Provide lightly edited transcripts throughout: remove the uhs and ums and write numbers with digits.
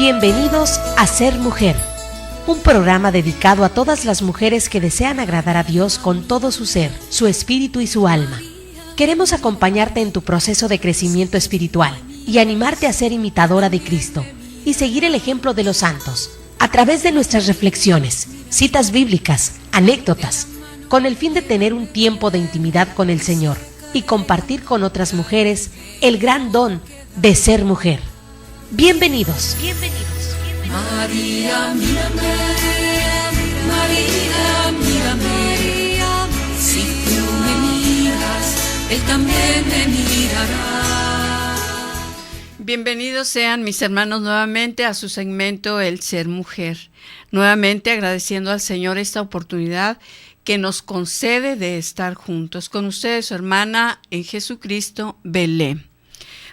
Bienvenidos a Ser Mujer, un programa dedicado a todas las mujeres que desean agradar a Dios con todo su ser, su espíritu y su alma. Queremos acompañarte en tu proceso de crecimiento espiritual y animarte a ser imitadora de Cristo y seguir el ejemplo de los santos a través de nuestras reflexiones, citas bíblicas, anécdotas, con el fin de tener un tiempo de intimidad con el Señor y compartir con otras mujeres el gran don de ser mujer. Bienvenidos. María, mírame, María, mírame, si tú me miras, Él también me mirará. Bienvenidos sean mis hermanos nuevamente a su segmento El Ser Mujer. Nuevamente agradeciendo al Señor esta oportunidad que nos concede de estar juntos. Con ustedes su hermana en Jesucristo, Belén.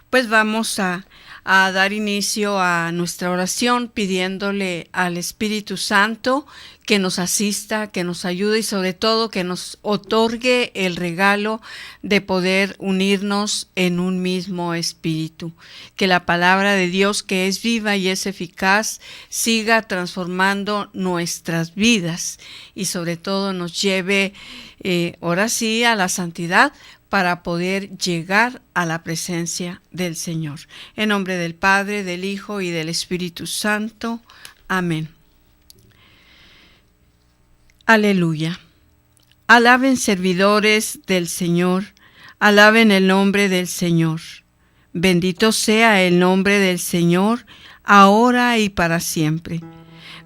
Pues vamos a dar inicio a nuestra oración pidiéndole al Espíritu Santo que nos asista, que nos ayude y sobre todo que nos otorgue el regalo de poder unirnos en un mismo espíritu. Que la palabra de Dios, que es viva y es eficaz, siga transformando nuestras vidas y sobre todo nos lleve ahora sí a la santidad, para poder llegar a la presencia del Señor. En nombre del Padre, del Hijo y del Espíritu Santo. Amén. Aleluya. Alaben servidores del Señor, alaben el nombre del Señor. Bendito sea el nombre del Señor, ahora y para siempre.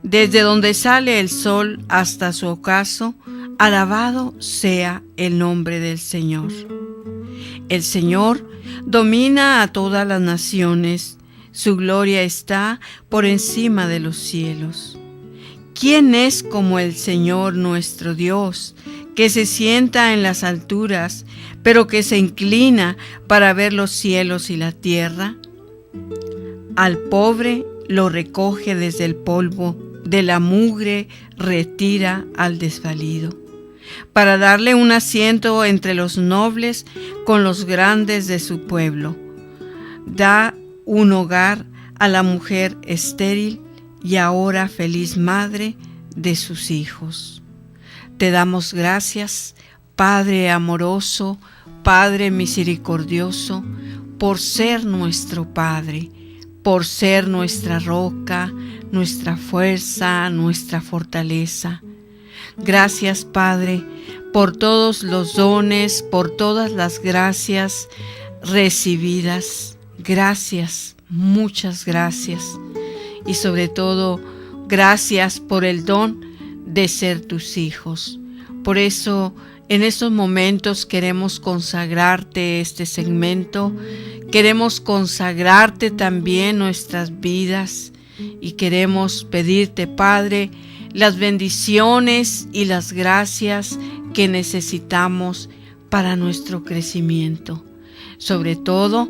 Desde donde sale el sol hasta su ocaso, alabado sea el nombre del Señor. El Señor domina a todas las naciones, su gloria está por encima de los cielos. ¿Quién es como el Señor nuestro Dios, que se sienta en las alturas, pero que se inclina para ver los cielos y la tierra? Al pobre lo recoge desde el polvo, de la mugre retira al desvalido, para darle un asiento entre los nobles con los grandes de su pueblo. Da un hogar a la mujer estéril y ahora feliz madre de sus hijos. Te damos gracias, Padre amoroso, Padre misericordioso, por ser nuestro Padre, por ser nuestra roca, nuestra fuerza, nuestra fortaleza. Gracias, Padre, por todos los dones, por todas las gracias recibidas. Gracias, muchas gracias. Y sobre todo, gracias por el don de ser tus hijos. Por eso, en estos momentos queremos consagrarte este segmento, queremos consagrarte también nuestras vidas y queremos pedirte, Padre, las bendiciones y las gracias que necesitamos para nuestro crecimiento. Sobre todo,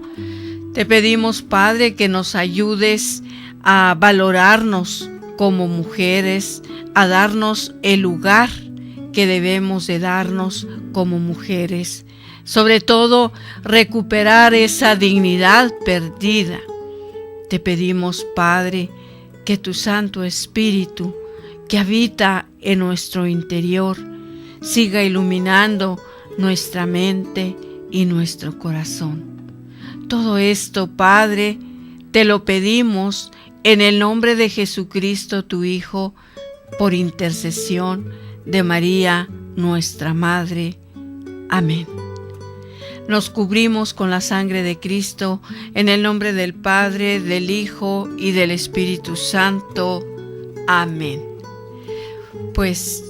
te pedimos, Padre, que nos ayudes a valorarnos como mujeres, a darnos el lugar que debemos de darnos como mujeres. Sobre todo, recuperar esa dignidad perdida. Te pedimos, Padre, que tu Santo Espíritu, que habita en nuestro interior, siga iluminando nuestra mente y nuestro corazón. Todo esto, Padre, te lo pedimos en el nombre de Jesucristo, tu Hijo, por intercesión de María, nuestra Madre. Amén. Nos cubrimos con la sangre de Cristo en el nombre del Padre, del Hijo y del Espíritu Santo. Amén. Pues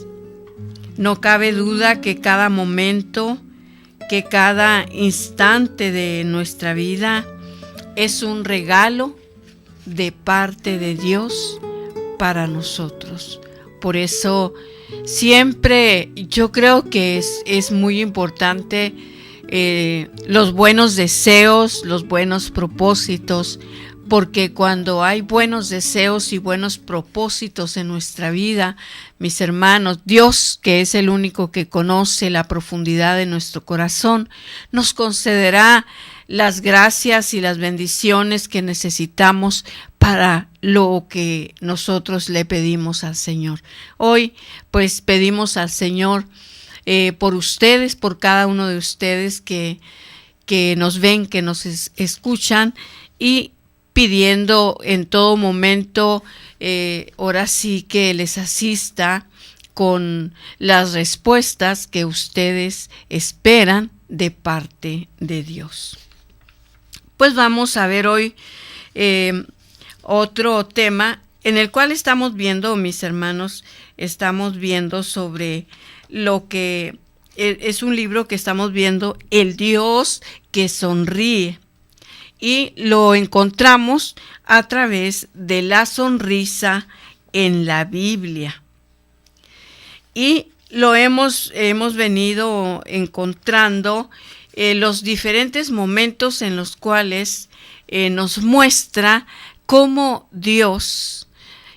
no cabe duda que cada momento, que cada instante de nuestra vida es un regalo de parte de Dios para nosotros. Por eso siempre yo creo que es muy importante los buenos deseos, los buenos propósitos, porque cuando hay buenos deseos y buenos propósitos en nuestra vida, mis hermanos, Dios, que es el único que conoce la profundidad de nuestro corazón, nos concederá las gracias y las bendiciones que necesitamos para lo que nosotros le pedimos al Señor. Hoy pues pedimos al Señor por ustedes, por cada uno de ustedes que nos ven, que nos escuchan, y pidiendo en todo momento, ahora sí que les asista con las respuestas que ustedes esperan de parte de Dios. Pues vamos a ver hoy otro tema en el cual estamos viendo, mis hermanos, estamos viendo sobre lo que es un libro que estamos viendo, El Dios que sonríe, y lo encontramos a través de la sonrisa en la Biblia. Y lo hemos venido encontrando los diferentes momentos en los cuales nos muestra cómo Dios,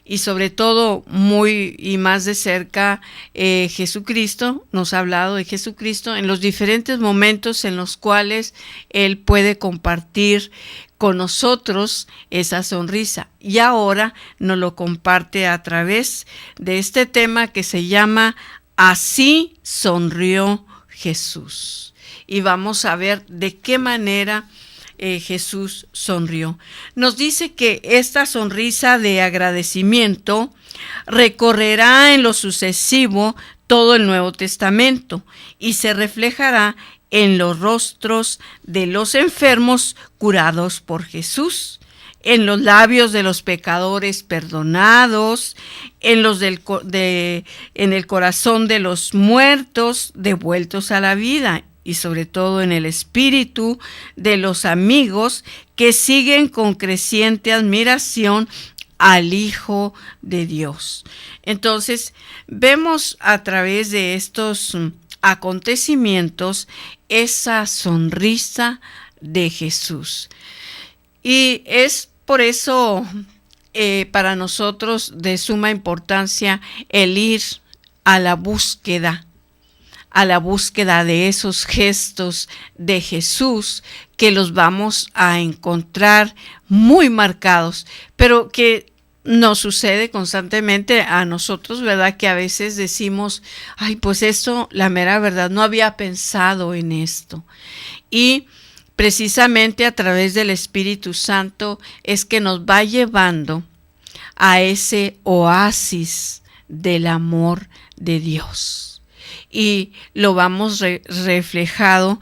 y sobre todo muy y más de cerca Jesucristo, nos ha hablado de Jesucristo en los diferentes momentos en los cuales Él puede compartir con nosotros esa sonrisa. Y ahora nos lo comparte a través de este tema que se llama Así sonrió Jesús. Y vamos a ver de qué manera Jesús sonrió. Nos dice que esta sonrisa de agradecimiento recorrerá en lo sucesivo todo el Nuevo Testamento y se reflejará en los rostros de los enfermos curados por Jesús, en los labios de los pecadores perdonados, en el corazón de los muertos devueltos a la vida, y sobre todo en el espíritu de los amigos que siguen con creciente admiración al Hijo de Dios. Entonces, vemos a través de estos acontecimientos esa sonrisa de Jesús. Y es por eso para nosotros de suma importancia el ir a la búsqueda de esos gestos de Jesús que los vamos a encontrar muy marcados, pero que nos sucede constantemente a nosotros, ¿verdad? Que a veces decimos, ay, pues esto, la mera verdad, no había pensado en esto. Y precisamente a través del Espíritu Santo es que nos va llevando a ese oasis del amor de Dios. Y lo vemos reflejado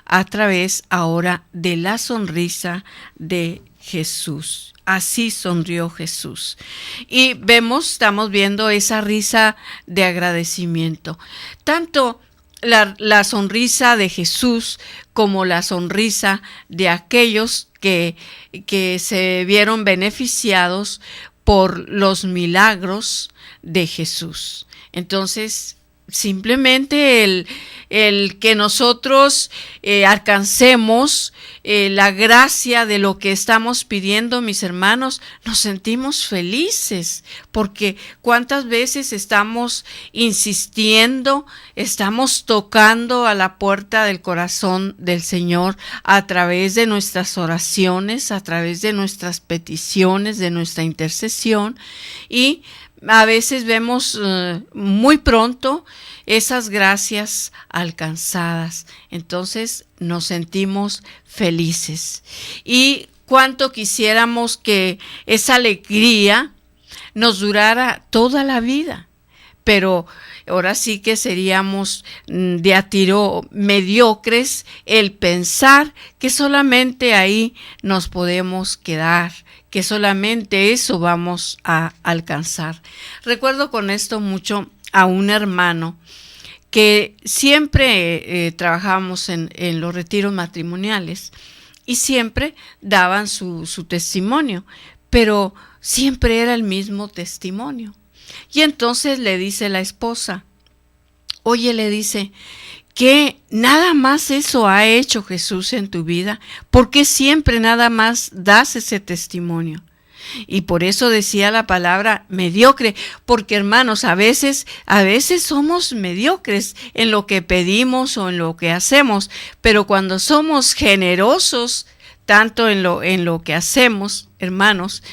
a través ahora de la sonrisa de Jesús. Así sonrió Jesús. Y estamos viendo esa risa de agradecimiento. Tanto la sonrisa de Jesús como la sonrisa de aquellos que se vieron beneficiados por los milagros de Jesús. Entonces, simplemente el que nosotros alcancemos la gracia de lo que estamos pidiendo, mis hermanos, nos sentimos felices, porque cuántas veces estamos insistiendo, estamos tocando a la puerta del corazón del Señor a través de nuestras oraciones, a través de nuestras peticiones, de nuestra intercesión, y a veces vemos muy pronto esas gracias alcanzadas. Entonces nos sentimos felices. Y cuánto quisiéramos que esa alegría nos durara toda la vida. Pero ahora sí que seríamos de a tiro mediocres el pensar que solamente ahí nos podemos quedar, que solamente eso vamos a alcanzar. Recuerdo con esto mucho a un hermano que siempre trabajábamos en los retiros matrimoniales y siempre daban su testimonio, pero siempre era el mismo testimonio. Y entonces le dice la esposa, oye, le dice, que nada más eso ha hecho Jesús en tu vida, ¿por qué siempre nada más das ese testimonio? Y por eso decía la palabra mediocre, porque hermanos, a veces somos mediocres en lo que pedimos o en lo que hacemos, pero cuando somos generosos, tanto en lo que hacemos, hermanos,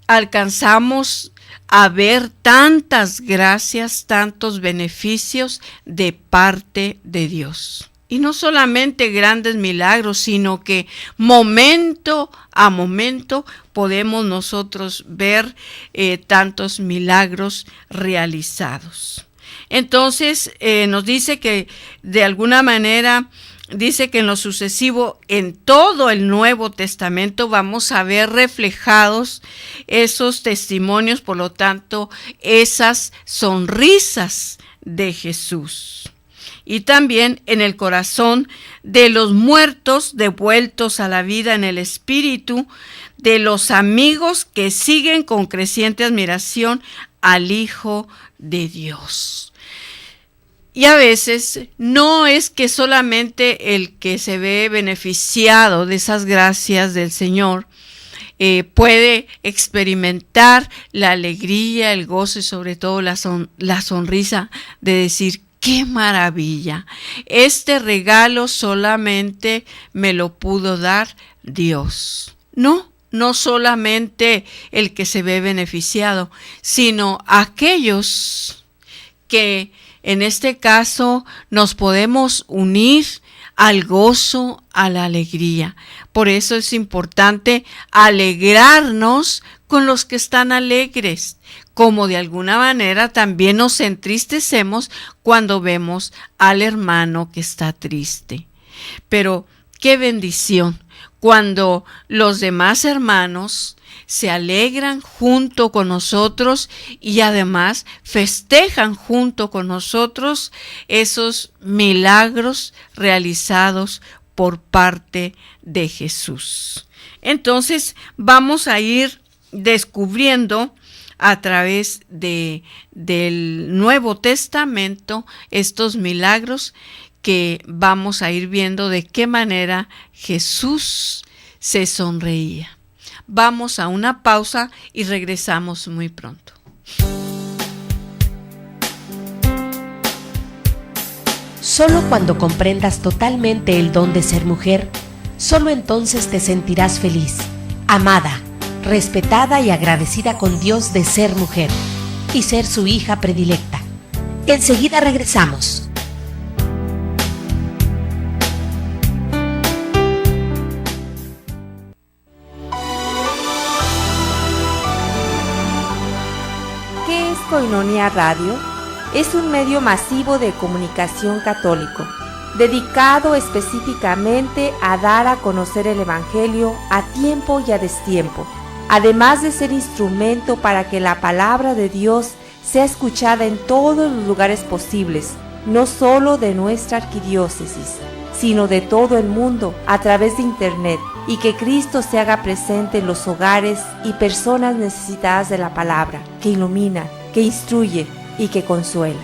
alcanzamos a ver tantas gracias, tantos beneficios de parte de Dios. Y no solamente grandes milagros, sino que momento a momento podemos nosotros ver tantos milagros realizados. Entonces nos dice que de alguna manera, dice que en lo sucesivo, en todo el Nuevo Testamento vamos a ver reflejados esos testimonios, por lo tanto, esas sonrisas de Jesús. Y también en el corazón de los muertos devueltos a la vida en el Espíritu, de los amigos que siguen con creciente admiración al Hijo de Dios. Y a veces no es que solamente el que se ve beneficiado de esas gracias del Señor puede experimentar la alegría, el gozo y sobre todo la sonrisa de decir: ¡qué maravilla! Este regalo solamente me lo pudo dar Dios. No solamente el que se ve beneficiado, sino aquellos que en este caso nos podemos unir al gozo, a la alegría. Por eso es importante alegrarnos con los que están alegres, como de alguna manera también nos entristecemos cuando vemos al hermano que está triste. Pero qué bendición cuando los demás hermanos se alegran junto con nosotros y además festejan junto con nosotros esos milagros realizados por parte de Jesús. Entonces vamos a ir descubriendo a través del Nuevo Testamento estos milagros que vamos a ir viendo de qué manera Jesús se sonreía. Vamos a una pausa y regresamos muy pronto. Solo cuando comprendas totalmente el don de ser mujer, solo entonces te sentirás feliz, amada, respetada y agradecida con Dios de ser mujer y ser su hija predilecta. Enseguida regresamos. ¿Qué es Koinonia Radio? Es un medio masivo de comunicación católico, dedicado específicamente a dar a conocer el Evangelio a tiempo y a destiempo, además de ser instrumento para que la palabra de Dios sea escuchada en todos los lugares posibles, no solo de nuestra arquidiócesis, sino de todo el mundo a través de Internet, y que Cristo se haga presente en los hogares y personas necesitadas de la palabra, que ilumina, que instruye y que consuela.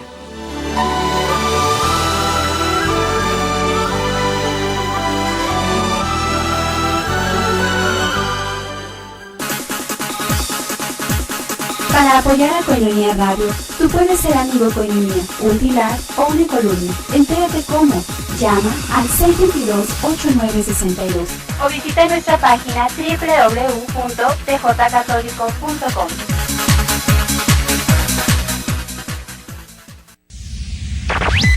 Para apoyar a Koinonia Radio, tú puedes ser amigo Koinonia, un pilar o una columna. Entérate cómo. Llama al 622-8962 o visita nuestra página www.tjcatólico.com.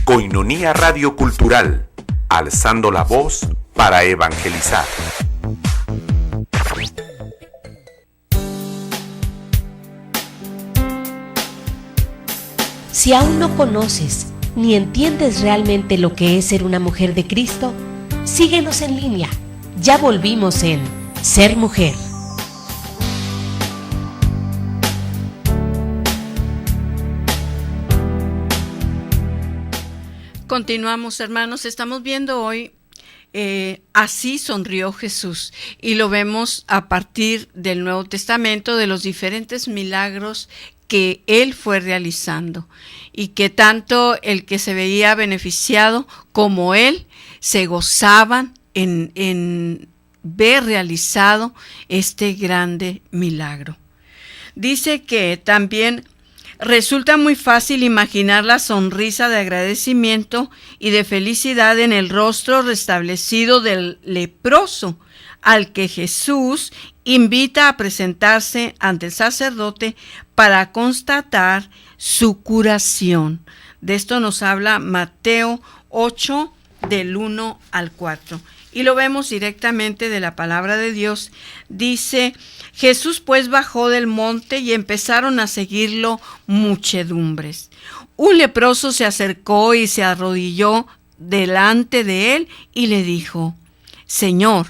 Koinonia Radio Cultural, alzando la voz para evangelizar. Si aún no conoces ni entiendes realmente lo que es ser una mujer de Cristo, síguenos en línea. Ya volvimos en Ser Mujer. Continuamos, hermanos. Estamos viendo hoy así sonrió Jesús, y lo vemos a partir del Nuevo Testamento, de los diferentes milagros que él fue realizando, y que tanto el que se veía beneficiado como él se gozaban en ver realizado este grande milagro. Dice que también Resulta muy fácil imaginar la sonrisa de agradecimiento y de felicidad en el rostro restablecido del leproso, al que Jesús invita a presentarse ante el sacerdote para constatar su curación. De esto nos habla Mateo 8, del 1 al 4. Y lo vemos directamente de la palabra de Dios. Dice: Jesús pues bajó del monte y empezaron a seguirlo muchedumbres. Un leproso se acercó y se arrodilló delante de él y le dijo: Señor,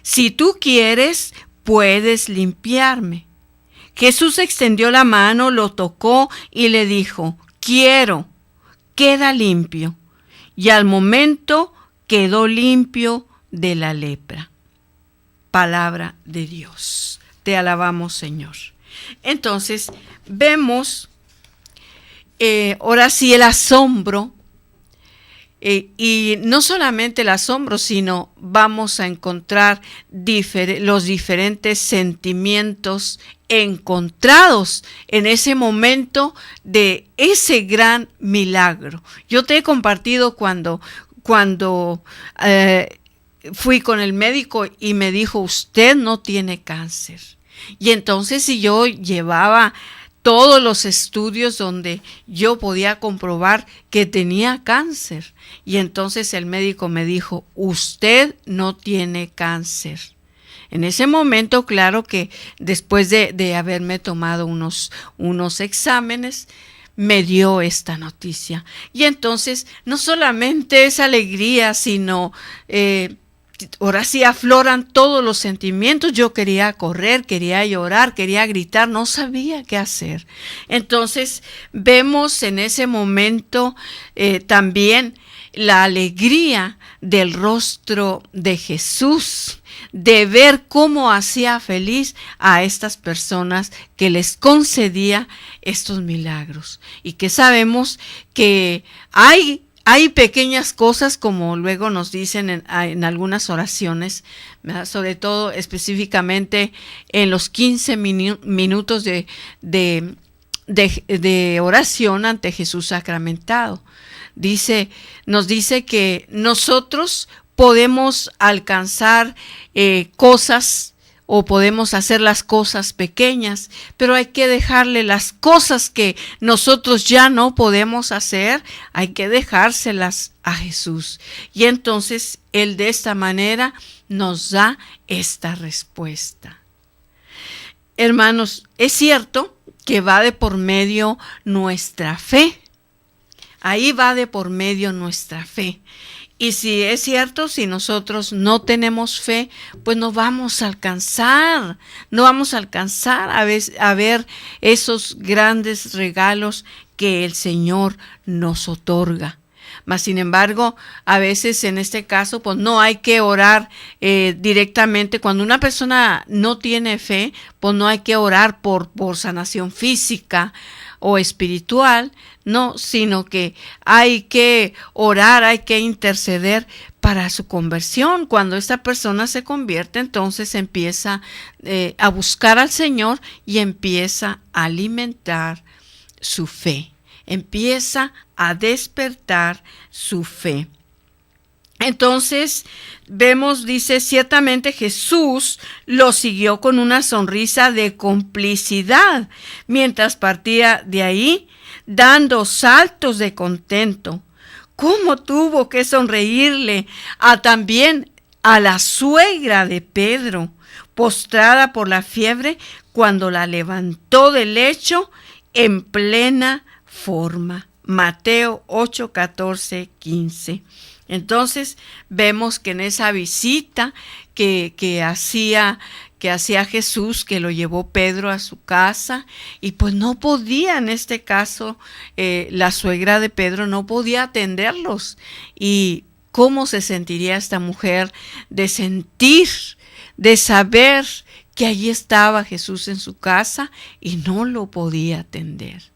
si tú quieres, puedes limpiarme. Jesús extendió la mano, lo tocó y le dijo: quiero, queda limpio. Y al momento quedó limpio de la lepra. Palabra de Dios. Te alabamos, Señor. Entonces, vemos ahora sí el asombro. Y no solamente el asombro, sino vamos a encontrar los diferentes sentimientos encontrados en ese momento de ese gran milagro. Yo te he compartido cuando fui con el médico y me dijo: usted no tiene cáncer. Y entonces, si yo llevaba todos los estudios donde yo podía comprobar que tenía cáncer, y entonces el médico me dijo: usted no tiene cáncer. En ese momento, claro que después de haberme tomado unos exámenes, me dio esta noticia. Y entonces no solamente es alegría, sino ahora sí afloran todos los sentimientos. Yo quería correr, quería llorar, quería gritar, no sabía qué hacer. Entonces vemos en ese momento también la alegría del rostro de Jesús, de ver cómo hacía feliz a estas personas que les concedía estos milagros. Y que sabemos que hay pequeñas cosas, como luego nos dicen en algunas oraciones, ¿verdad? Sobre todo específicamente en los 15 minutos de oración ante Jesús sacramentado. Nos dice que nosotros podemos alcanzar cosas o podemos hacer las cosas pequeñas, pero hay que dejarle las cosas que nosotros ya no podemos hacer, hay que dejárselas a Jesús. Y entonces Él de esta manera nos da esta respuesta. Hermanos, es cierto que va de por medio nuestra fe. Ahí va de por medio nuestra fe. Y si es cierto, si nosotros no tenemos fe, pues no vamos a alcanzar a ver esos grandes regalos que el Señor nos otorga. Mas, sin embargo, a veces en este caso, pues no hay que orar directamente. Cuando una persona no tiene fe, pues no hay que orar por sanación física o espiritual, no, sino que hay que orar, hay que interceder para su conversión. Cuando esta persona se convierte, entonces empieza a buscar al Señor y empieza a alimentar su fe, empieza a despertar su fe. Entonces vemos, dice, ciertamente Jesús lo siguió con una sonrisa de complicidad mientras partía de ahí, dando saltos de contento. ¿Cómo tuvo que sonreírle también a la suegra de Pedro, postrada por la fiebre, cuando la levantó del lecho en plena forma? Mateo 8, 14, 15. Entonces vemos que en esa visita que hacía Jesús, que lo llevó Pedro a su casa, y pues no podía, en este caso, la suegra de Pedro no podía atenderlos. Y cómo se sentiría esta mujer de saber que allí estaba Jesús en su casa y no lo podía atender.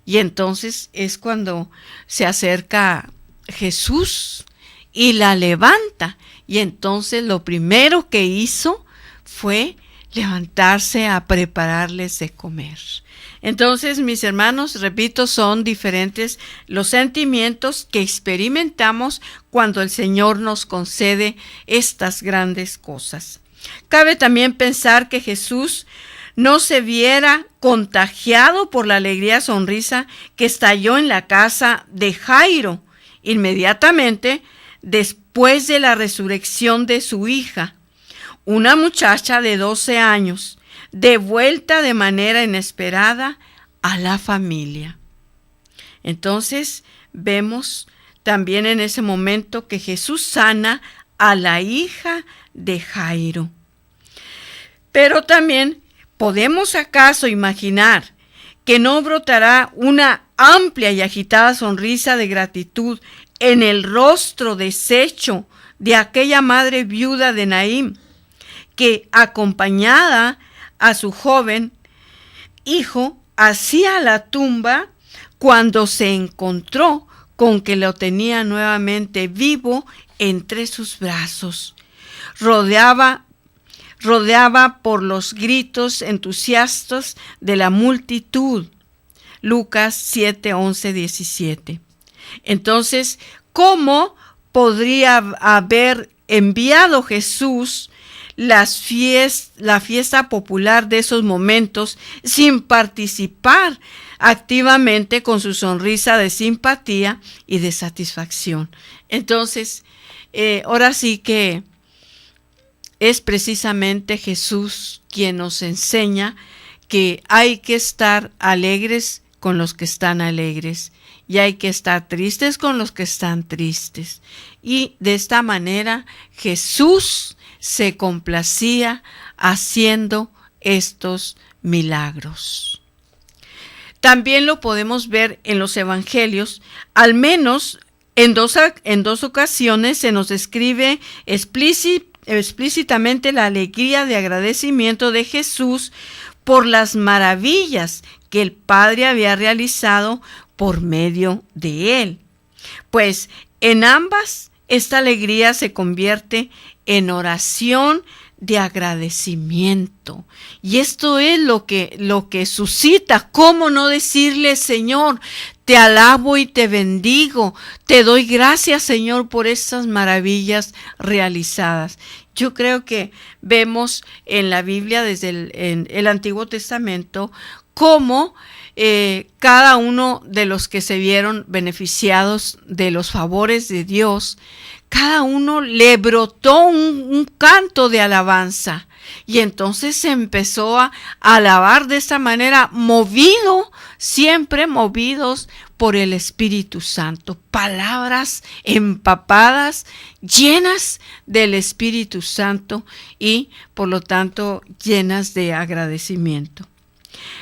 Y entonces es cuando se acerca Jesús y la levanta. Y entonces lo primero que hizo fue levantarse a prepararles de comer. Entonces, mis hermanos, repito, son diferentes los sentimientos que experimentamos cuando el Señor nos concede estas grandes cosas. Cabe también pensar que Jesús no se viera contagiado por la alegría sonrisa que estalló en la casa de Jairo inmediatamente después de la resurrección de su hija, una muchacha de 12 años, de vuelta de manera inesperada a la familia. Entonces vemos también en ese momento que Jesús sana a la hija de Jairo. Pero también ¿podemos acaso imaginar que no brotará una amplia y agitada sonrisa de gratitud en el rostro deshecho de aquella madre viuda de Naín, que acompañada a su joven hijo hacia la tumba cuando se encontró con que lo tenía nuevamente vivo entre sus brazos? Rodeaba por los gritos entusiastas de la multitud. Lucas 7, 11, 17. Entonces, ¿cómo podría haber enviado Jesús la fiesta popular de esos momentos sin participar activamente con su sonrisa de simpatía y de satisfacción? Entonces, ahora sí que es precisamente Jesús quien nos enseña que hay que estar alegres con los que están alegres y hay que estar tristes con los que están tristes. Y de esta manera Jesús se complacía haciendo estos milagros. También lo podemos ver en los evangelios, al menos en dos ocasiones se nos describe explícitamente la alegría de agradecimiento de Jesús por las maravillas que el Padre había realizado por medio de él. Pues en ambas esta alegría se convierte en oración de agradecimiento. Y esto es lo que suscita. ¿Cómo no decirle: Señor, te alabo y te bendigo, te doy gracias, Señor, por estas maravillas realizadas? Yo creo que vemos en la Biblia, desde el Antiguo Testamento, cómo cada uno de los que se vieron beneficiados de los favores de Dios, cada uno le brotó un canto de alabanza. Y entonces se empezó a alabar de esta manera, siempre movidos por el Espíritu Santo. Palabras empapadas, llenas del Espíritu Santo y por lo tanto llenas de agradecimiento.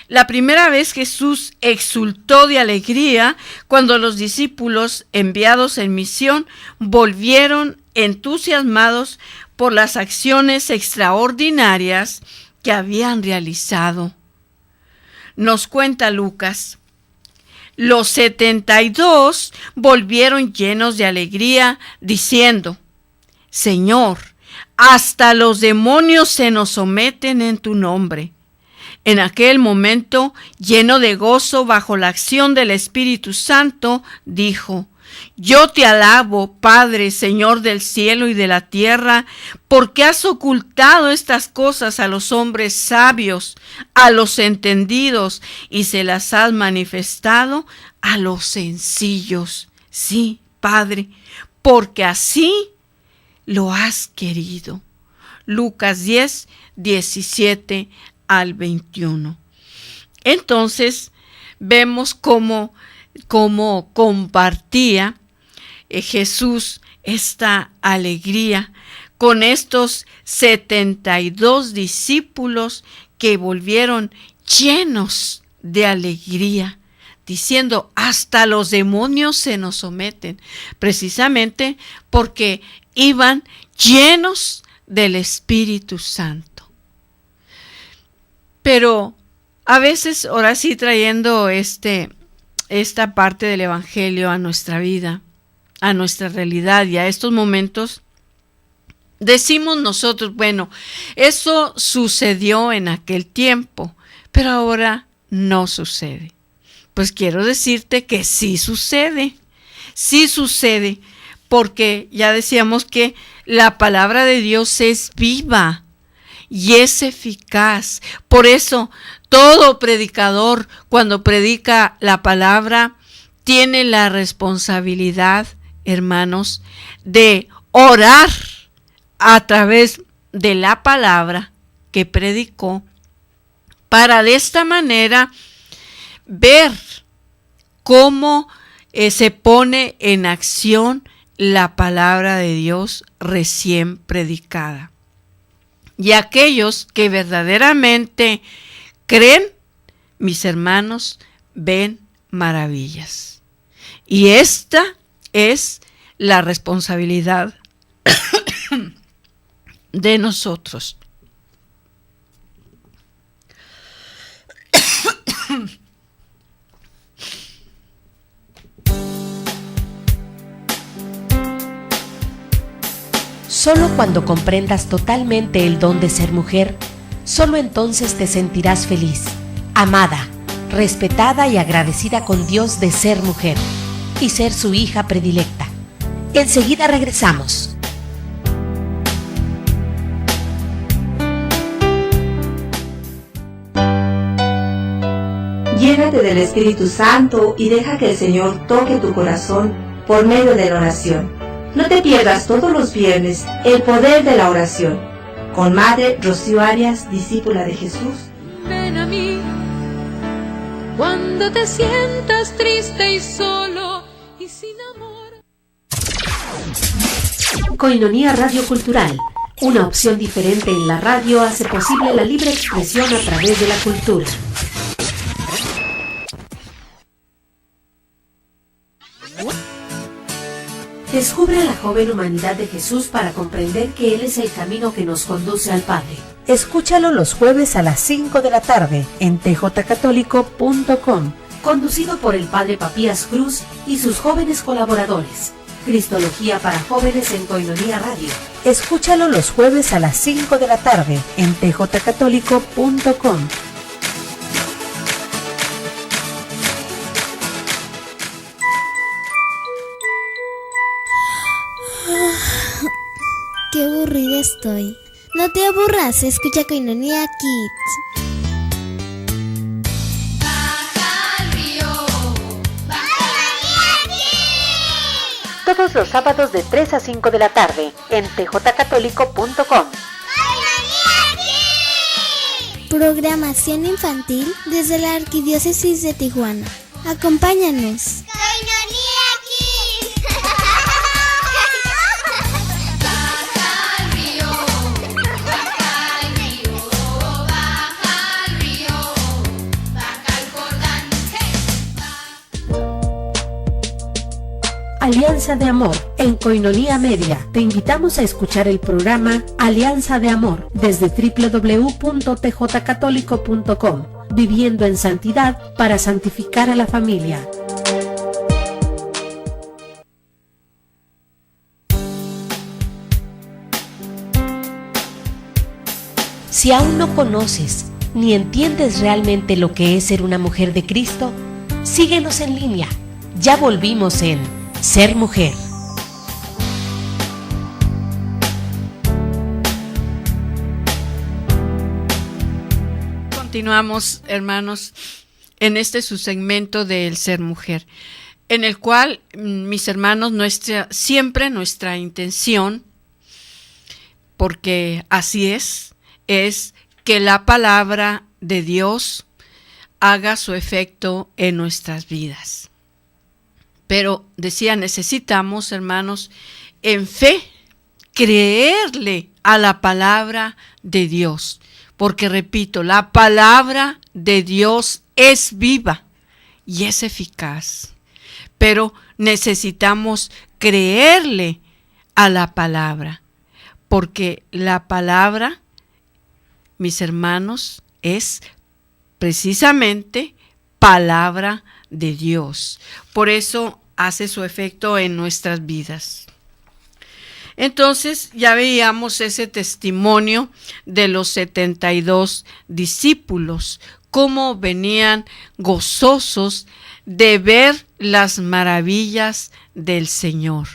La primera vez Jesús exultó de alegría cuando los discípulos enviados en misión volvieron entusiasmados por las acciones extraordinarias que habían realizado. Nos cuenta Lucas: los 72 volvieron llenos de alegría, diciendo: Señor, hasta los demonios se nos someten en tu nombre. En aquel momento, lleno de gozo bajo la acción del Espíritu Santo, dijo: Yo te alabo, Padre, Señor del cielo y de la tierra, porque has ocultado estas cosas a los hombres sabios, a los entendidos, y se las has manifestado a los sencillos. Sí, Padre, porque así lo has querido. Lucas 10, 17 al 21. Entonces, vemos cómo compartía Jesús esta alegría con estos 72 discípulos que volvieron llenos de alegría, diciendo: hasta los demonios se nos someten, precisamente porque iban llenos del Espíritu Santo. Pero a veces, ahora sí, trayendo esta parte del Evangelio a nuestra vida, a nuestra realidad y a estos momentos, decimos nosotros, bueno, eso sucedió en aquel tiempo, pero ahora no sucede. Pues quiero decirte que sí sucede, porque ya decíamos que la palabra de Dios es viva y es eficaz. Por eso, todo predicador, cuando predica la palabra, tiene la responsabilidad, hermanos, de orar a través de la palabra que predicó, para de esta manera ver cómo se pone en acción la palabra de Dios recién predicada. Y aquellos que verdaderamente creen, mis hermanos, ven maravillas. Y esta es la responsabilidad de nosotros. Solo cuando comprendas totalmente el don de ser mujer, solo entonces te sentirás feliz, amada, respetada y agradecida con Dios de ser mujer y ser su hija predilecta. Enseguida regresamos. Llénate del Espíritu Santo y deja que el Señor toque tu corazón por medio de la oración. No te pierdas todos los viernes el poder de la oración con Madre Rocío Arias, discípula de Jesús. Ven a mí cuando te sientas triste y solo y sin amor. Koinonia Radio Cultural, una opción diferente en la radio, hace posible la libre expresión a través de la cultura. Descubre a la joven humanidad de Jesús para comprender que Él es el camino que nos conduce al Padre. Escúchalo los jueves a las 5 de la tarde en tjcatólico.com. Conducido por el Padre Papías Cruz y sus jóvenes colaboradores. Cristología para jóvenes en Koinonia Radio. Escúchalo los jueves a las 5 de la tarde en tjcatólico.com. Qué aburrida estoy. No te aburras, escucha Koinonia Kids. Todos los sábados de 3 a 5 de la tarde en tjcatólico.com. Programación infantil desde la Arquidiócesis de Tijuana. Acompáñanos. Alianza de Amor en Koinonia Media. Te invitamos a escuchar el programa Alianza de Amor desde www.tjcatólico.com. Viviendo en santidad para santificar a la familia. Si aún no conoces ni entiendes realmente lo que es ser una mujer de Cristo, síguenos en línea. Ya volvimos en Ser Mujer. Continuamos, hermanos, en este subsegmento del Ser Mujer, en el cual, mis hermanos, siempre nuestra intención, porque así es que la palabra de Dios haga su efecto en nuestras vidas. Pero decía, necesitamos, hermanos, en fe, creerle a la palabra de Dios. Porque, repito, la palabra de Dios es viva y es eficaz. Pero necesitamos creerle a la palabra. Porque la palabra, mis hermanos, es precisamente palabra de Dios. Por eso hace su efecto en nuestras vidas. Entonces ya veíamos ese testimonio de los 72 discípulos, cómo venían gozosos de ver las maravillas del Señor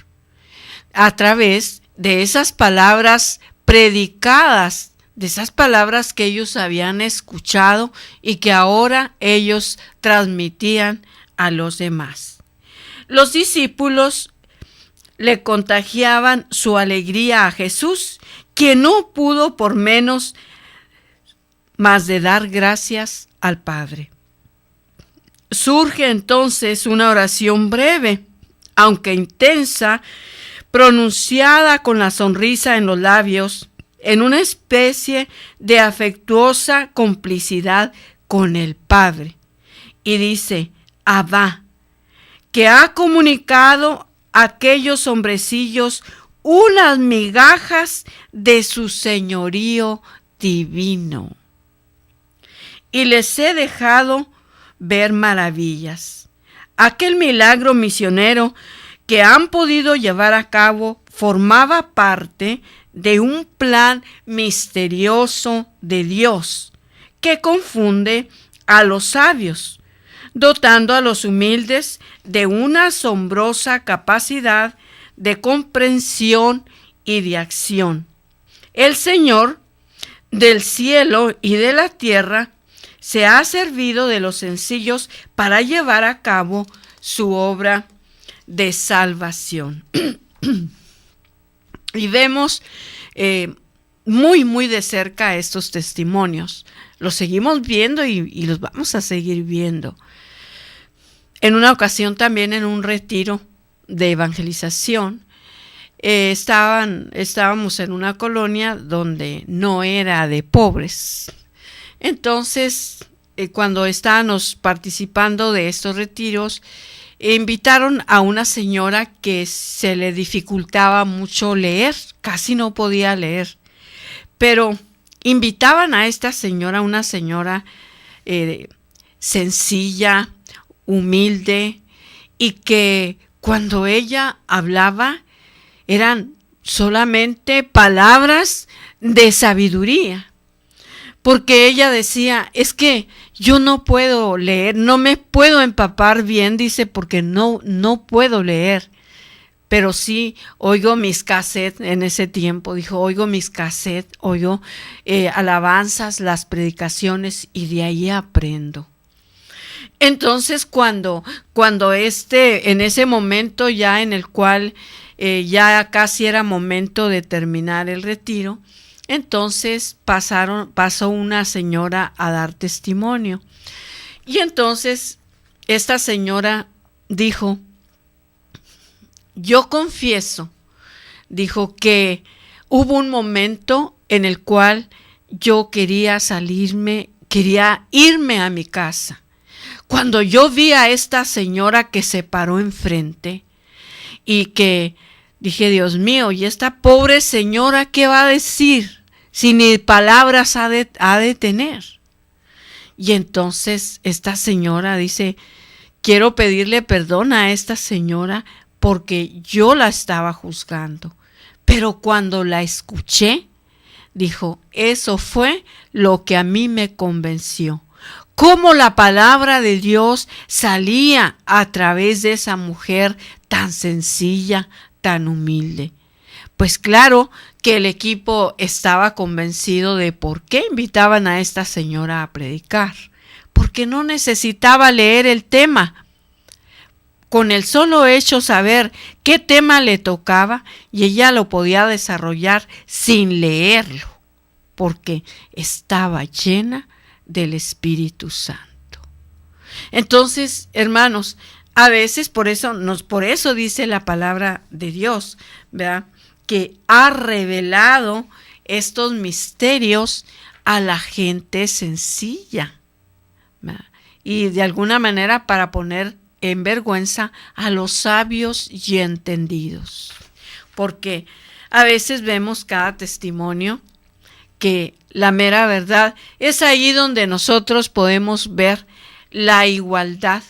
a través de esas palabras predicadas, de esas palabras que ellos habían escuchado y que ahora ellos transmitían a los demás. Los discípulos le contagiaban su alegría a Jesús, que no pudo por menos más de dar gracias al Padre. Surge entonces una oración breve, aunque intensa, pronunciada con la sonrisa en los labios, en una especie de afectuosa complicidad con el Padre. Y dice, Abba, que ha comunicado a aquellos hombrecillos unas migajas de su señorío divino. Y les he dejado ver maravillas. Aquel milagro misionero que han podido llevar a cabo formaba parte de un plan misterioso de Dios que confunde a los sabios, dotando a los humildes de una asombrosa capacidad de comprensión y de acción. El Señor del cielo y de la tierra se ha servido de los sencillos para llevar a cabo su obra de salvación. Y vemos muy de cerca estos testimonios. Los seguimos viendo y los vamos a seguir viendo. En una ocasión también en un retiro de evangelización, estábamos en una colonia donde no era de pobres. Entonces, cuando estábamos participando de estos retiros, invitaron a una señora que se le dificultaba mucho leer, casi no podía leer, pero invitaban a esta señora, una señora sencilla, humilde, y que cuando ella hablaba eran solamente palabras de sabiduría. Porque ella decía, es que yo no puedo leer, no me puedo empapar bien, dice, porque no puedo leer. Pero sí oigo mis cassettes en ese tiempo, dijo, oigo mis cassettes, oigo alabanzas, las predicaciones y de ahí aprendo. Entonces cuando en ese momento ya en el cual ya casi era momento de terminar el retiro, entonces pasó una señora a dar testimonio. Y entonces esta señora dijo, yo confieso, dijo que hubo un momento en el cual yo quería irme a mi casa. Cuando yo vi a esta señora que se paró enfrente y que dije, Dios mío, ¿y esta pobre señora qué va a decir? Si ni palabras ha de tener. Y entonces esta señora dice, quiero pedirle perdón a esta señora porque yo la estaba juzgando. Pero cuando la escuché, dijo, eso fue lo que a mí me convenció. Cómo la palabra de Dios salía a través de esa mujer tan sencilla, tan humilde. Pues claro que el equipo estaba convencido de por qué invitaban a esta señora a predicar, porque no necesitaba leer el tema. Con el solo hecho saber qué tema le tocaba y ella lo podía desarrollar sin leerlo, porque estaba llena del Espíritu Santo. Entonces, hermanos, a veces por eso dice la palabra de Dios, ¿verdad?, que ha revelado estos misterios a la gente sencilla, ¿verdad?, y de alguna manera para poner en vergüenza a los sabios y entendidos. Porque a veces vemos cada testimonio que la mera verdad es ahí donde nosotros podemos ver la igualdad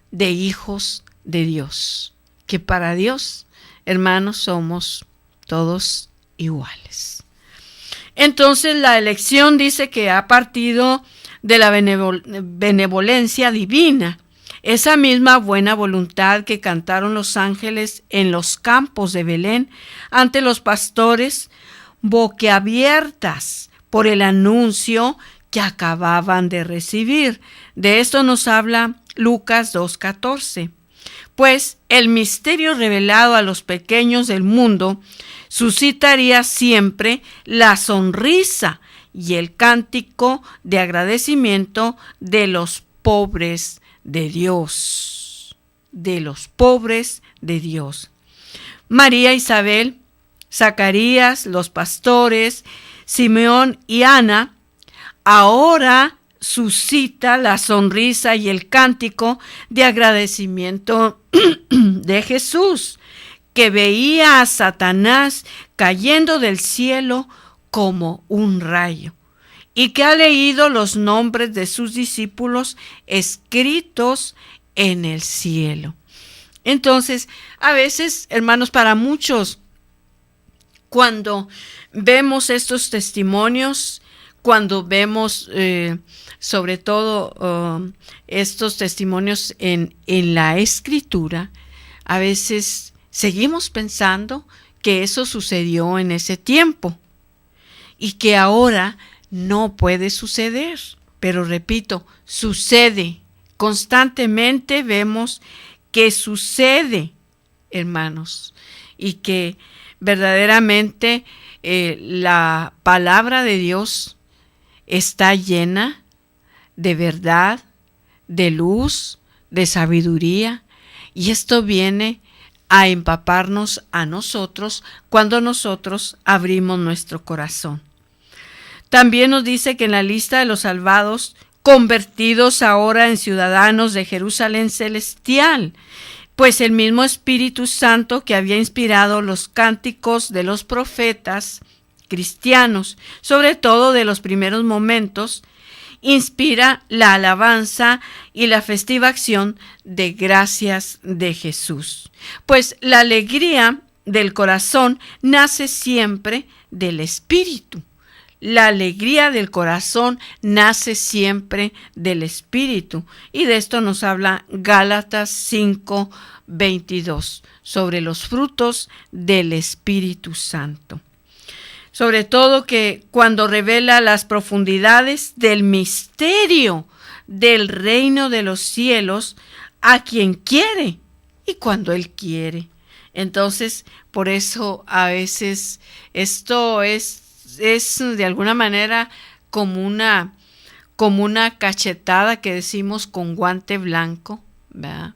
de hijos de Dios, que para Dios, hermanos, somos todos iguales. Entonces la elección dice que ha partido de la benevolencia divina, esa misma buena voluntad que cantaron los ángeles en los campos de Belén ante los pastores, boquiabiertas por el anuncio que acababan de recibir. De esto nos habla Lucas 2:14. Pues el misterio revelado a los pequeños del mundo suscitaría siempre la sonrisa y el cántico de agradecimiento de los pobres de Dios. De los pobres de Dios. María, Isabel, Zacarías, los pastores, Simeón y Ana, ahora suscita la sonrisa y el cántico de agradecimiento de Jesús, que veía a Satanás cayendo del cielo como un rayo, y que ha leído los nombres de sus discípulos escritos en el cielo. Entonces, a veces, hermanos, para muchos, cuando vemos estos testimonios, cuando vemos sobre todo estos testimonios en la Escritura, a veces seguimos pensando que eso sucedió en ese tiempo y que ahora no puede suceder. Pero repito, sucede. Constantemente vemos que sucede, hermanos, y que verdaderamente la palabra de Dios está llena de verdad, de luz, de sabiduría, y esto viene a empaparnos a nosotros cuando nosotros abrimos nuestro corazón. También nos dice que en la lista de los salvados, convertidos ahora en ciudadanos de Jerusalén celestial, pues el mismo Espíritu Santo que había inspirado los cánticos de los profetas cristianos, sobre todo de los primeros momentos, inspira la alabanza y la festiva acción de gracias de Jesús. Pues la alegría del corazón nace siempre del Espíritu. La alegría del corazón nace siempre del Espíritu. Y de esto nos habla Gálatas 5:22, sobre los frutos del Espíritu Santo. Sobre todo que cuando revela las profundidades del misterio del reino de los cielos a quien quiere y cuando Él quiere. Entonces, por eso a veces esto es de alguna manera como una cachetada que decimos con guante blanco, ¿verdad?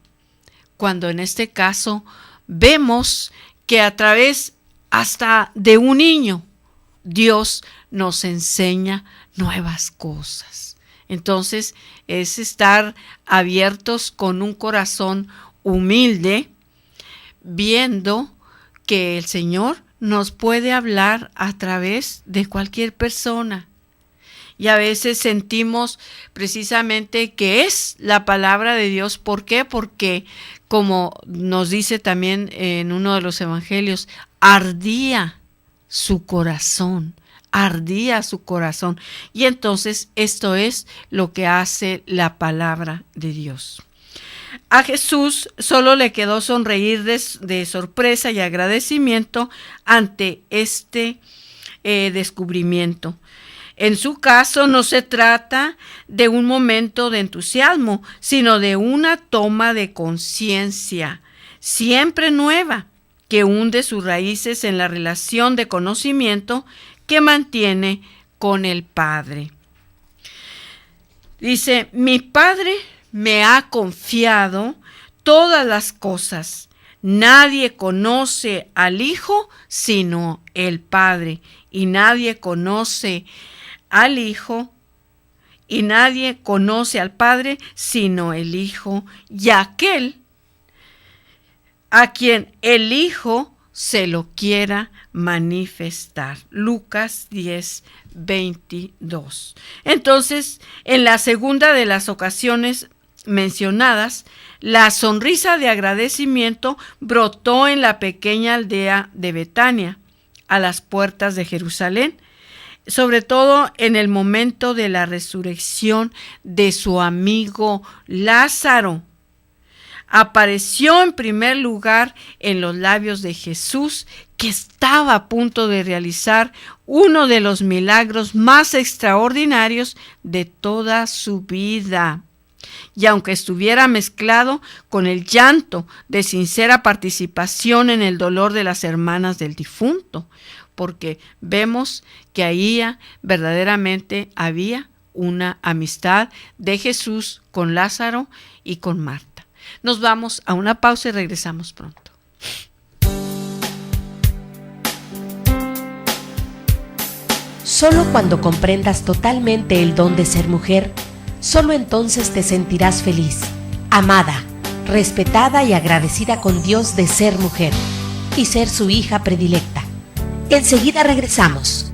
Cuando en este caso vemos que a través hasta de un niño Dios nos enseña nuevas cosas. Entonces es estar abiertos con un corazón humilde, viendo que el Señor nos puede hablar a través de cualquier persona. Y a veces sentimos precisamente que es la palabra de Dios. ¿Por qué? Porque, como nos dice también en uno de los evangelios, ardía su corazón. Y entonces esto es lo que hace la palabra de Dios. A Jesús solo le quedó sonreír de sorpresa y agradecimiento ante este descubrimiento. En su caso no se trata de un momento de entusiasmo, sino de una toma de conciencia siempre nueva, que hunde sus raíces en la relación de conocimiento que mantiene con el Padre. Dice, mi Padre me ha confiado todas las cosas. Nadie conoce al Hijo sino el Padre, y nadie conoce al Hijo, y nadie conoce al Padre sino el Hijo, y aquel a quien el Hijo se lo quiera manifestar. Lucas 10:22. Entonces, en la segunda de las ocasiones mencionadas, la sonrisa de agradecimiento brotó en la pequeña aldea de Betania, a las puertas de Jerusalén, sobre todo en el momento de la resurrección de su amigo Lázaro. Apareció en primer lugar en los labios de Jesús, que estaba a punto de realizar uno de los milagros más extraordinarios de toda su vida. Y aunque estuviera mezclado con el llanto de sincera participación en el dolor de las hermanas del difunto, porque vemos que ahí verdaderamente había una amistad de Jesús con Lázaro y con Marta. Nos vamos a una pausa y regresamos pronto. Solo cuando comprendas totalmente el don de ser mujer, solo entonces te sentirás feliz, amada, respetada y agradecida con Dios de ser mujer y ser su hija predilecta. Enseguida regresamos.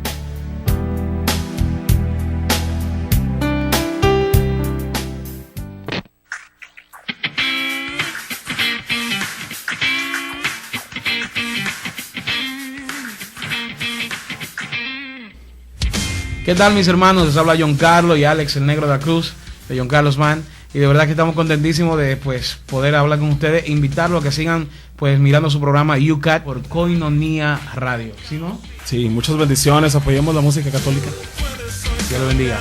¿Qué tal, mis hermanos? Les habla John Carlos y Alex, el Negro de la Cruz, de John Carlos Band. Y de verdad que estamos contentísimos de poder hablar con ustedes e invitarlos a que sigan mirando su programa UCAT por Koinonia Radio. ¿Sí, no? Sí, muchas bendiciones. Apoyemos la música católica. Dios lo bendiga.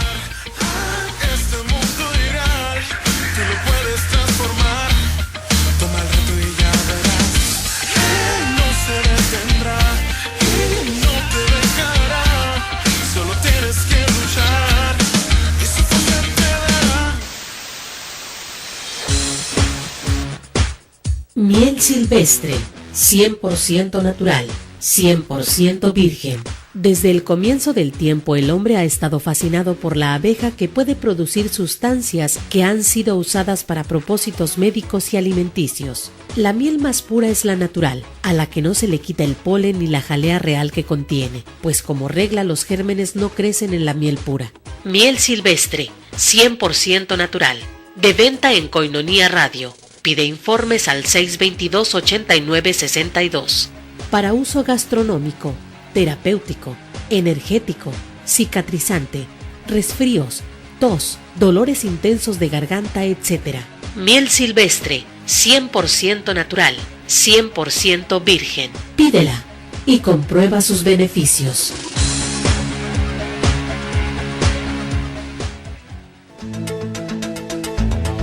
Miel silvestre, 100% natural, 100% virgen. Desde el comienzo del tiempo el hombre ha estado fascinado por la abeja, que puede producir sustancias que han sido usadas para propósitos médicos y alimenticios. La miel más pura es la natural, a la que no se le quita el polen ni la jalea real que contiene, pues como regla los gérmenes no crecen en la miel pura. Miel silvestre, 100% natural. De venta en Koinonia Radio. Pide informes al 622-8962. Para uso gastronómico, terapéutico, energético, cicatrizante, resfríos, tos, dolores intensos de garganta, etc. Miel silvestre, 100% natural, 100% virgen. Pídela y comprueba sus beneficios.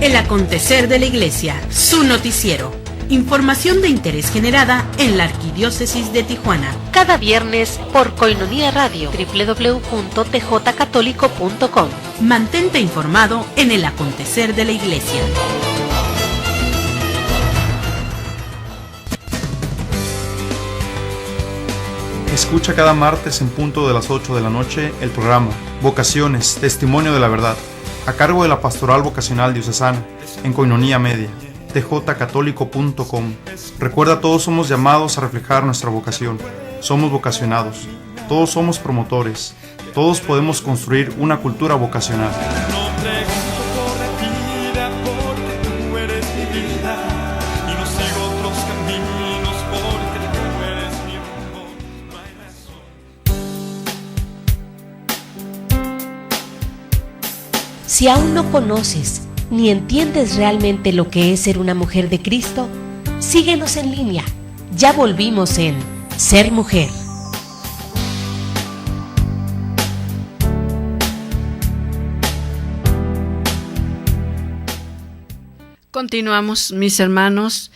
El acontecer de la Iglesia, su noticiero. Información de interés generada en la Arquidiócesis de Tijuana. Cada viernes por Koinonia Radio, www.tjcatólico.com. Mantente informado en el acontecer de la Iglesia. Escucha cada martes en punto de las 8 de la noche el programa Vocaciones, Testimonio de la Verdad, a cargo de la Pastoral Vocacional Diocesana, en Koinonia Media, tjcatólico.com. Recuerda, todos somos llamados a reflejar nuestra vocación. Somos vocacionados, todos somos promotores, todos podemos construir una cultura vocacional. Si aún no conoces ni entiendes realmente lo que es ser una mujer de Cristo, síguenos en línea. Ya volvimos en Ser Mujer. Continuamos, mis hermanos,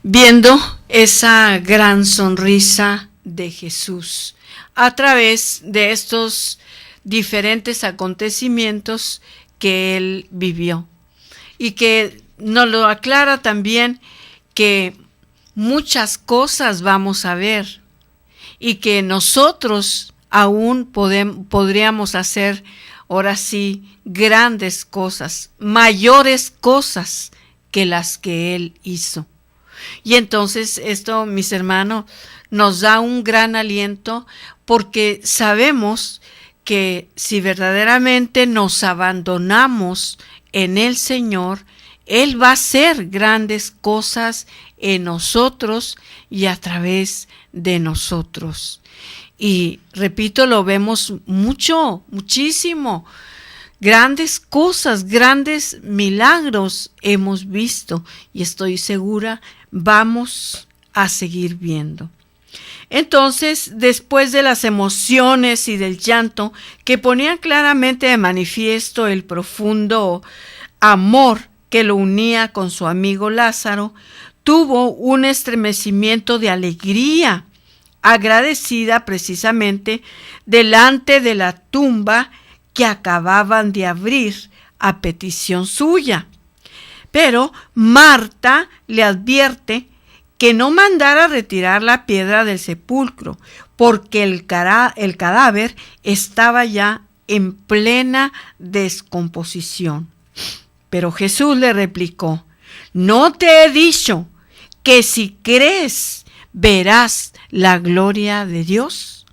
viendo esa gran sonrisa de Jesús a través de estos diferentes acontecimientos que él vivió, y que nos lo aclara también que muchas cosas vamos a ver y que nosotros aún podríamos hacer, ahora sí, grandes cosas, mayores cosas que las que él hizo. Y entonces esto, mis hermanos, nos da un gran aliento, porque sabemos que si verdaderamente nos abandonamos en el Señor, Él va a hacer grandes cosas en nosotros y a través de nosotros. Y repito, lo vemos muchísimo. Grandes cosas, grandes milagros hemos visto y estoy segura vamos a seguir viendo. Entonces, después de las emociones y del llanto que ponían claramente de manifiesto el profundo amor que lo unía con su amigo Lázaro, tuvo un estremecimiento de alegría, agradecida precisamente delante de la tumba que acababan de abrir a petición suya. Pero Marta le advierte que no mandara retirar la piedra del sepulcro, porque el cadáver estaba ya en plena descomposición. Pero Jesús le replicó: ¿no te he dicho que si crees verás la gloria de Dios?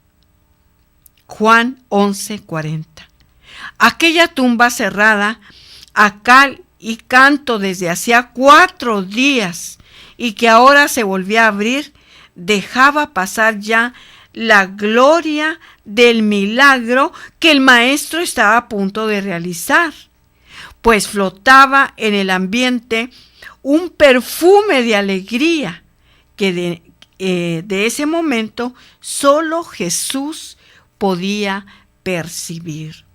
Juan 11:40. Aquella tumba cerrada a cal y canto desde hacía 4 días y que ahora se volvía a abrir, dejaba pasar ya la gloria del milagro que el maestro estaba a punto de realizar, pues flotaba en el ambiente un perfume de alegría que de ese momento solo Jesús podía percibir.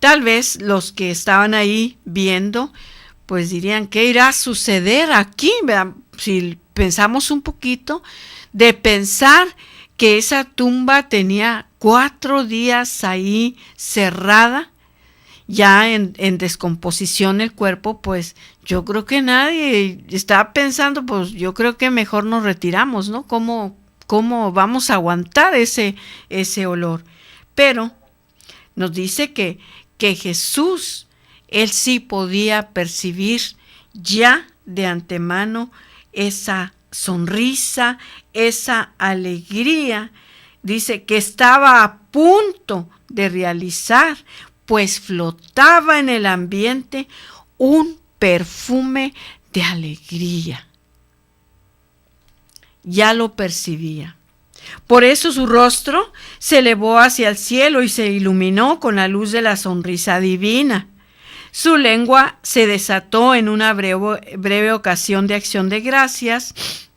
Tal vez los que estaban ahí viendo, pues dirían, ¿qué irá a suceder aquí? Si pensamos un poquito, de pensar que esa tumba tenía 4 días ahí cerrada, ya en descomposición el cuerpo, pues yo creo que nadie estaba pensando, pues yo creo que mejor nos retiramos, ¿no? ¿Cómo vamos a aguantar ese olor? Pero nos dice que Jesús, él sí podía percibir ya de antemano esa sonrisa, esa alegría. Dice que estaba a punto de realizar, pues flotaba en el ambiente un perfume de alegría. Ya lo percibía. Por eso su rostro se elevó hacia el cielo y se iluminó con la luz de la sonrisa divina. Su lengua se desató en una breve ocasión de acción de gracias,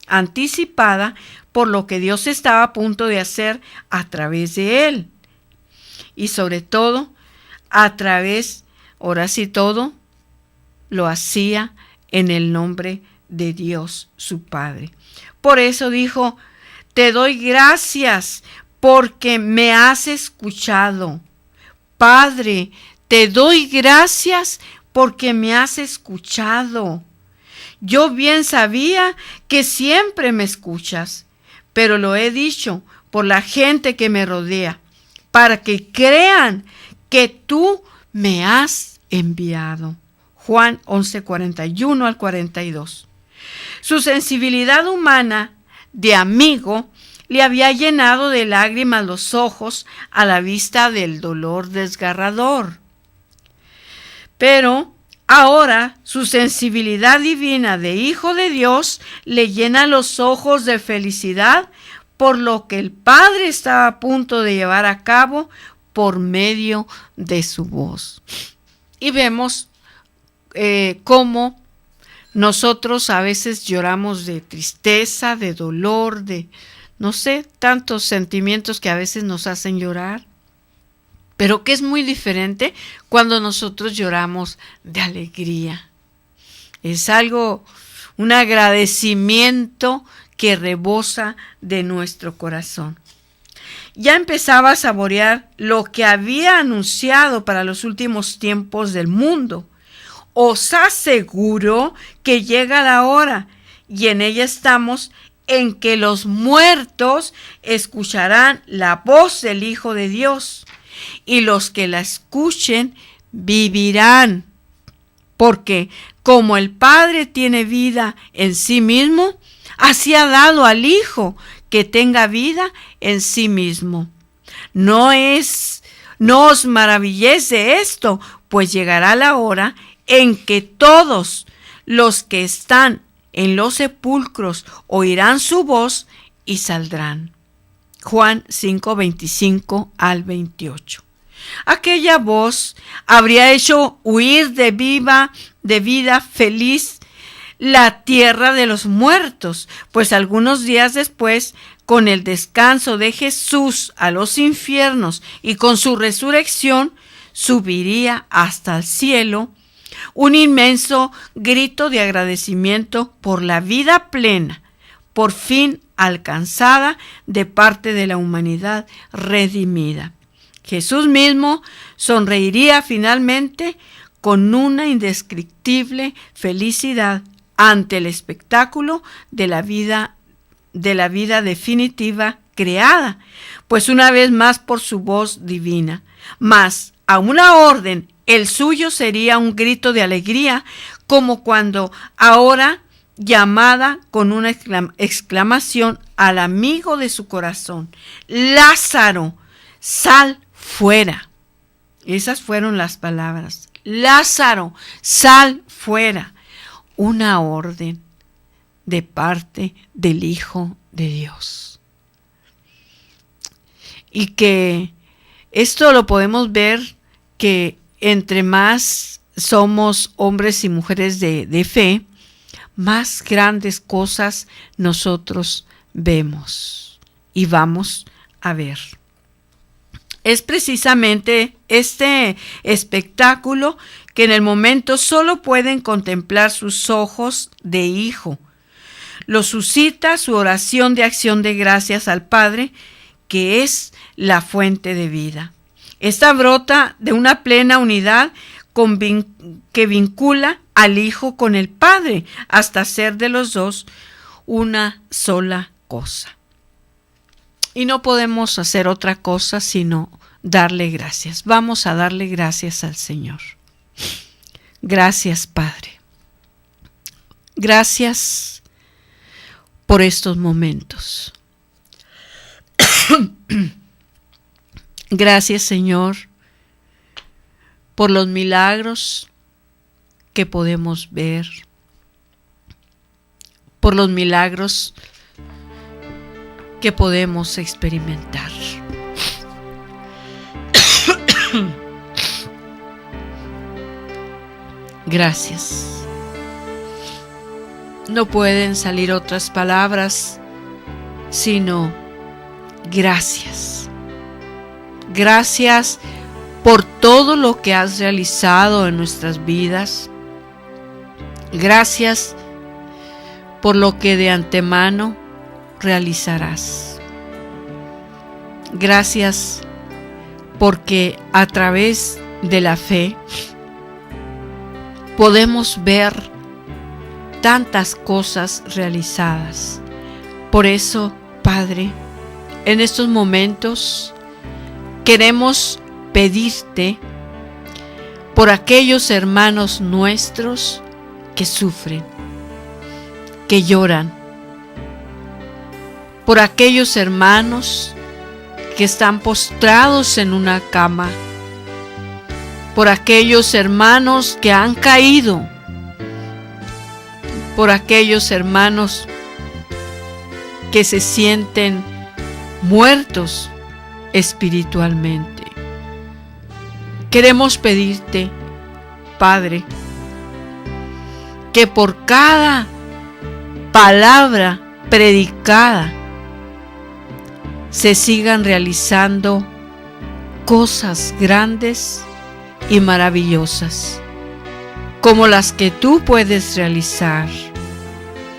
anticipada por lo que Dios estaba a punto de hacer a través de él. Y sobre todo, ahora sí todo, lo hacía en el nombre de Dios, su Padre. Por eso dijo: te doy gracias porque me has escuchado. Padre, te doy gracias porque me has escuchado. Yo bien sabía que siempre me escuchas, pero lo he dicho por la gente que me rodea, para que crean que tú me has enviado. Juan 11:41 al 42. Su sensibilidad humana de amigo le había llenado de lágrimas los ojos a la vista del dolor desgarrador. Pero ahora su sensibilidad divina de hijo de Dios le llena los ojos de felicidad por lo que el Padre estaba a punto de llevar a cabo por medio de su voz. Y vemos cómo nosotros a veces lloramos de tristeza, de dolor, de no sé, tantos sentimientos que a veces nos hacen llorar, pero que es muy diferente cuando nosotros lloramos de alegría. Es algo, un agradecimiento que rebosa de nuestro corazón. Ya empezaba a saborear lo que había anunciado para los últimos tiempos del mundo. Os aseguro que llega la hora, y en ella estamos, en que los muertos escucharán la voz del Hijo de Dios, y los que la escuchen vivirán. Porque como el Padre tiene vida en sí mismo, así ha dado al Hijo que tenga vida en sí mismo. No os maravilléis de esto, pues llegará la hora en que todos los que están en los sepulcros oirán su voz y saldrán. Juan 5, 25 al 28. Aquella voz habría hecho huir de vida feliz la tierra de los muertos, pues algunos días después, con el descanso de Jesús a los infiernos y con su resurrección, subiría hasta el cielo un inmenso grito de agradecimiento por la vida plena, por fin alcanzada de parte de la humanidad redimida. Jesús mismo sonreiría finalmente con una indescriptible felicidad ante el espectáculo de la vida definitiva creada, pues una vez más por su voz divina, mas a una orden, el suyo sería un grito de alegría, como cuando ahora llamada con una exclamación al amigo de su corazón: Lázaro, sal fuera. Esas fueron las palabras: Lázaro, sal fuera. Una orden de parte del Hijo de Dios. Y que esto lo podemos ver, que entre más somos hombres y mujeres de fe, más grandes cosas nosotros vemos y vamos a ver. Es precisamente este espectáculo que en el momento solo pueden contemplar sus ojos de hijo. Lo suscita su oración de acción de gracias al Padre, que es la fuente de vida. Esta brota de una plena unidad que vincula al Hijo con el Padre, hasta hacer de los dos una sola cosa. Y no podemos hacer otra cosa sino darle gracias. Vamos a darle gracias al Señor. Gracias, Padre. Gracias por estos momentos. Gracias, Señor, por los milagros que podemos ver, por los milagros que podemos experimentar. Gracias. No pueden salir otras palabras sino gracias. Gracias por todo lo que has realizado en nuestras vidas. Gracias por lo que de antemano realizarás. Gracias porque a través de la fe podemos ver tantas cosas realizadas. Por eso, Padre, en estos momentos queremos pedirte por aquellos hermanos nuestros que sufren, que lloran, por aquellos hermanos que están postrados en una cama, por aquellos hermanos que han caído, por aquellos hermanos que se sienten muertos espiritualmente. Queremos pedirte, Padre, que por cada palabra predicada se sigan realizando cosas grandes y maravillosas, como las que tú puedes realizar,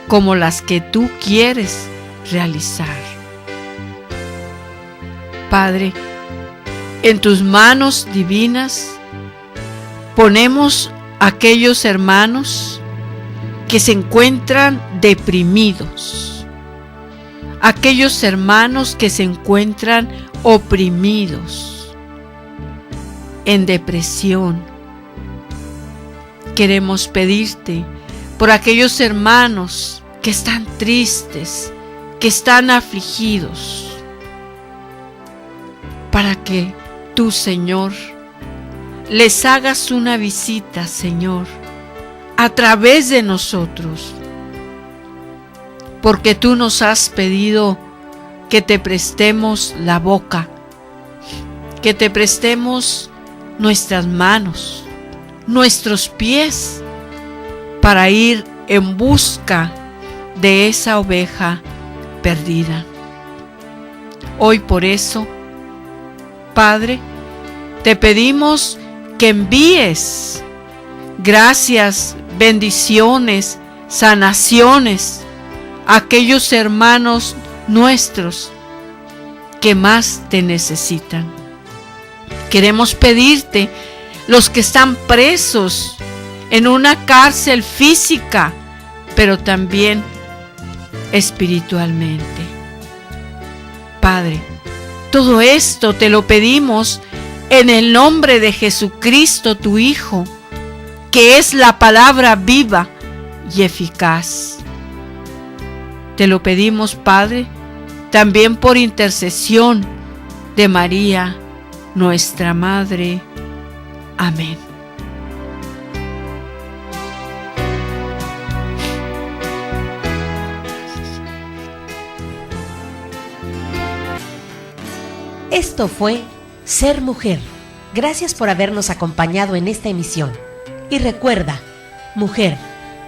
como las que tú quieres realizar. Padre, en tus manos divinas ponemos a aquellos hermanos que se encuentran deprimidos, aquellos hermanos que se encuentran oprimidos, en depresión. Queremos pedirte por aquellos hermanos que están tristes, que están afligidos, para que tú, Señor, les hagas una visita, Señor, a través de nosotros, porque tú nos has pedido que te prestemos la boca, que te prestemos nuestras manos, nuestros pies, para ir en busca de esa oveja perdida. Hoy por eso, Padre, te pedimos que envíes gracias, bendiciones, sanaciones a aquellos hermanos nuestros que más te necesitan. Queremos pedirte, los que están presos en una cárcel física, pero también espiritualmente. Padre, todo esto te lo pedimos en el nombre de Jesucristo, tu Hijo, que es la palabra viva y eficaz. Te lo pedimos, Padre, también por intercesión de María, nuestra Madre. Amén. Esto fue Ser Mujer. Gracias por habernos acompañado en esta emisión. Y recuerda, mujer,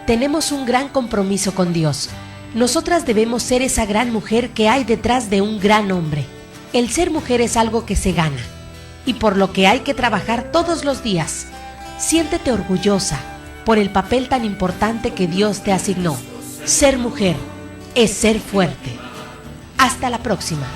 tenemos un gran compromiso con Dios. Nosotras debemos ser esa gran mujer que hay detrás de un gran hombre. El ser mujer es algo que se gana y por lo que hay que trabajar todos los días. Siéntete orgullosa por el papel tan importante que Dios te asignó. Ser mujer es ser fuerte. Hasta la próxima.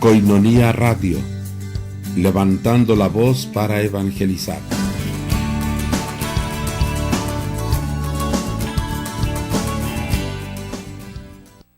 Koinonía Radio, levantando la voz para evangelizar.